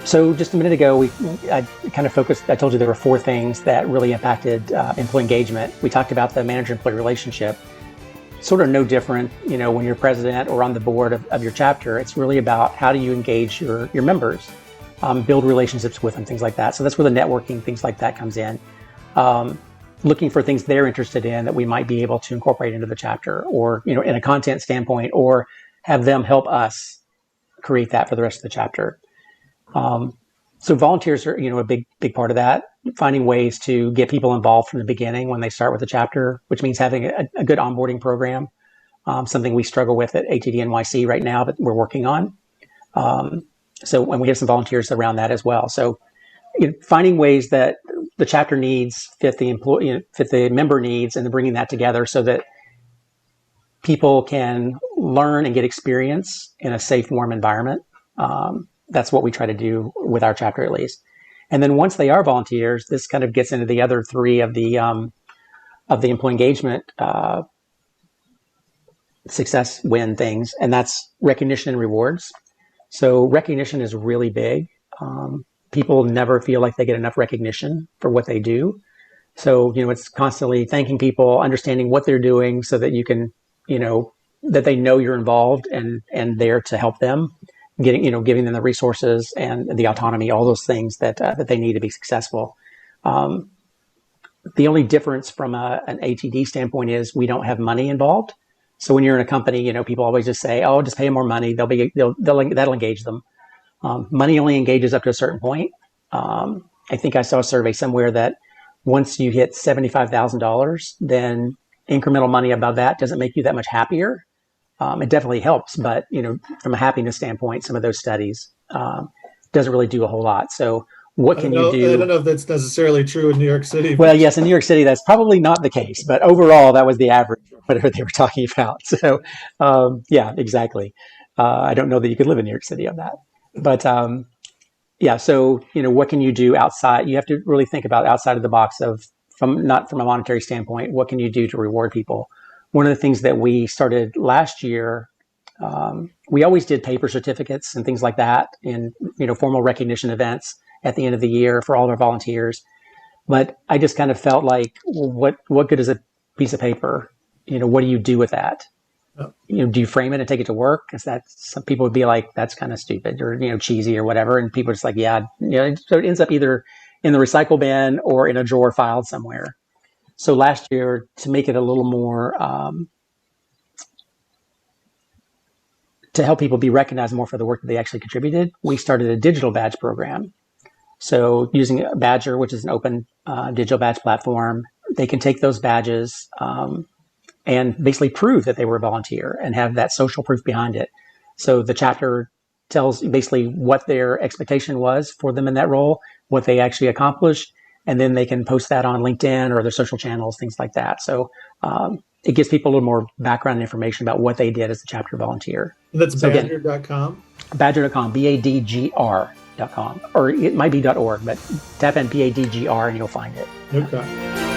So just a minute ago, I kind of focused, I told you there were four things that really impacted employee engagement. We talked about the manager-employee relationship. Sort of no different, when you're president or on the board of your chapter. It's really about how do you engage your members, build relationships with them, things like that. So that's where the networking, things like that comes in. Looking for things they're interested in that we might be able to incorporate into the chapter, or in a content standpoint, or have them help us create that for the rest of the chapter. So volunteers are, a big part of that. Finding ways to get people involved from the beginning when they start with the chapter, which means having a good onboarding program. Something we struggle with at ATD NYC right now, but we're working on. When we have some volunteers around that as well. So, finding ways that the chapter needs fit the member needs, and then bringing that together so that people can learn and get experience in a safe, warm environment. That's what we try to do with our chapter, at least. And then once they are volunteers, this kind of gets into the other three of the employee engagement success win things, and that's recognition and rewards. So recognition is really big. People never feel like they get enough recognition for what they do. So, it's constantly thanking people, understanding what they're doing so that you can, that they know you're involved and there to help them, giving them the resources and the autonomy, all those things that they need to be successful. The only difference from an ATD standpoint is we don't have money involved. So when you're in a company, people always just say, "Oh, just pay them more money. That'll engage them." Money only engages up to a certain point. I think I saw a survey somewhere that once you hit $75,000, then incremental money above that doesn't make you that much happier. It definitely helps, but from a happiness standpoint, some of those studies doesn't really do a whole lot. So what can you do? I don't know if that's necessarily true in New York City. Well, yes, in New York City, that's probably not the case, but overall, that was the average, whatever they were talking about. So, yeah, exactly. I don't know that you could live in New York City on that, but yeah. So, what can you do outside? You have to really think about outside of the box not from a monetary standpoint. What can you do to reward people? One of the things that we started last year, we always did paper certificates and things like that, and formal recognition events at the end of the year for all of our volunteers. But I just kind of felt like, well, what good is a piece of paper? What do you do with that? Oh. Do you frame it and take it to work? Because some people would be like, that's kind of stupid or cheesy or whatever, and people are just like, yeah, so it ends up either in the recycle bin or in a drawer filed somewhere. So last year, to make it a little more, to help people be recognized more for the work that they actually contributed, we started a digital badge program. So using Badger, which is an open digital badge platform, they can take those badges and basically prove that they were a volunteer and have that social proof behind it. So the chapter tells basically what their expectation was for them in that role, what they actually accomplished, and then they can post that on LinkedIn or their social channels, things like that. So it gives people a little more background information about what they did as a chapter volunteer. That's badger.com? Badger.com, BADGR.com, or it might be .org, but tap in BADGR and you'll find it. Okay.